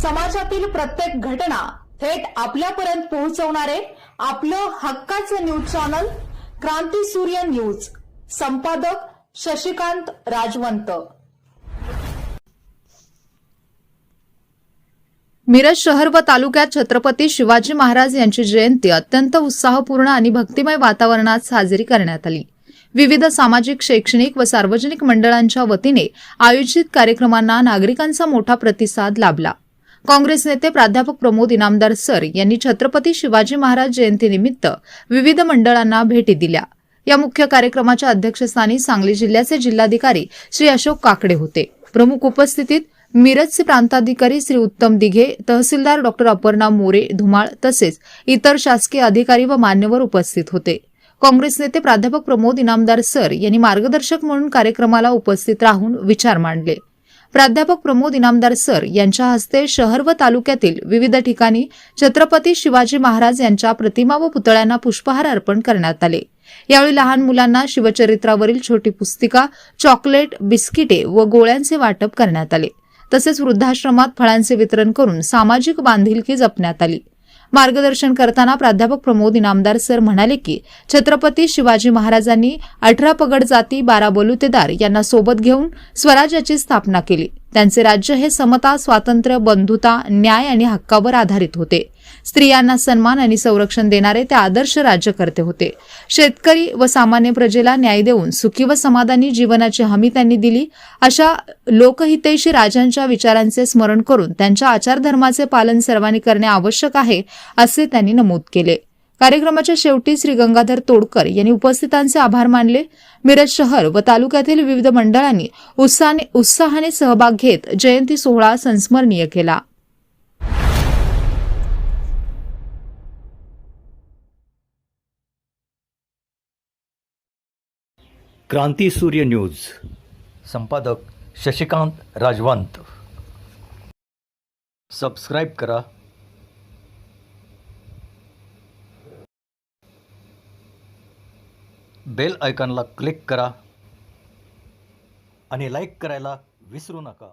समाजातील प्रत्येक घटना थेट आपल्यापर्यंत पोहोचवणारे आपलं हक्काचं न्यूज चॅनल क्रांती सूर्य न्यूज. संपादक शशिकांत राजवंत. मिरज शहर व तालुक्यात छत्रपती शिवाजी महाराज यांची जयंती अत्यंत उत्साहपूर्ण आणि भक्तिमय वातावरणात साजरी करण्यात आली. विविध सामाजिक, शैक्षणिक व सार्वजनिक मंडळांच्या वतीने आयोजित कार्यक्रमांना नागरिकांचा मोठा प्रतिसाद लाभला. काँग्रेस नेते प्राध्यापक प्रमोद इनामदार सर यांनी छत्रपती शिवाजी महाराज जयंतीनिमित्त विविध मंडळांना भेटी दिल्या. या मुख्य कार्यक्रमाच्या अध्यक्षस्थानी सांगली जिल्ह्याचे जिल्हाधिकारी श्री अशोक काकडे होते. प्रमुख उपस्थितीत मिरजचे प्रांताधिकारी श्री उत्तम दिघे, तहसीलदार डॉ अपर्णा मोरे धुमाळ तसेच इतर शासकीय अधिकारी व मान्यवर उपस्थित होते. काँग्रेस नेते प्राध्यापक प्रमोद इनामदार सर यांनी मार्गदर्शक म्हणून कार्यक्रमाला उपस्थित राहून विचार मांडले. प्राध्यापक प्रमोद इनामदार सर यांच्या हस्ते शहर व तालुक्यातील विविध ठिकाणी छत्रपती शिवाजी महाराज यांच्या प्रतिमा व पुतळ्यांना पुष्पहार अर्पण करण्यात आले. यावेळी लहान मुलांना शिवचरित्रावरील छोटी पुस्तिका, चॉकलेट, बिस्किटे व गोळ्यांचे वाटप करण्यात आले. तसेच वृद्धाश्रमात फळांचे वितरण करून सामाजिक बांधिलकी जपण्यात आली. मार्गदर्शन करताना प्राध्यापक प्रमोद इनामदार सर म्हणाले की छत्रपती शिवाजी महाराजांनी 18 पगड जाती, 12 बलुतेदार यांना सोबत घेऊन स्वराज्याची स्थापना केली. त्यांचे राज्य हे समता, स्वातंत्र्य, बंधुता, न्याय आणि हक्कावर आधारित होते. स्त्रियांना सन्मान आणि संरक्षण देणारे ते आदर्श राज्यकर्ते होते. शेतकरी व सामान्य प्रजेला न्याय देऊन सुखी व समाधानी जीवनाची हमी त्यांनी दिली. अशा लोकहितैषी राजांच्या विचारांचे स्मरण करून त्यांच्या आचारधर्माचे पालन सर्वांनी करणे आवश्यक आहे, असे त्यांनी नमूद केले. कार्यक्रमाच्या शेवटी श्री गंगाधर तोडकर यांनी उपस्थितांचे आभार मानले. मिरज शहर व तालुक्यातील विविध मंडळांनी उत्साहाने सहभाग घेत जयंती सोहळा संस्मरणीय केला. क्रांती सूर्य न्यूज. संपादक शशिकांत राजवंत. सबस्क्राईब करा, बेल आयकॉनला क्लिक करा आणि लाईक करायला विसरू नका.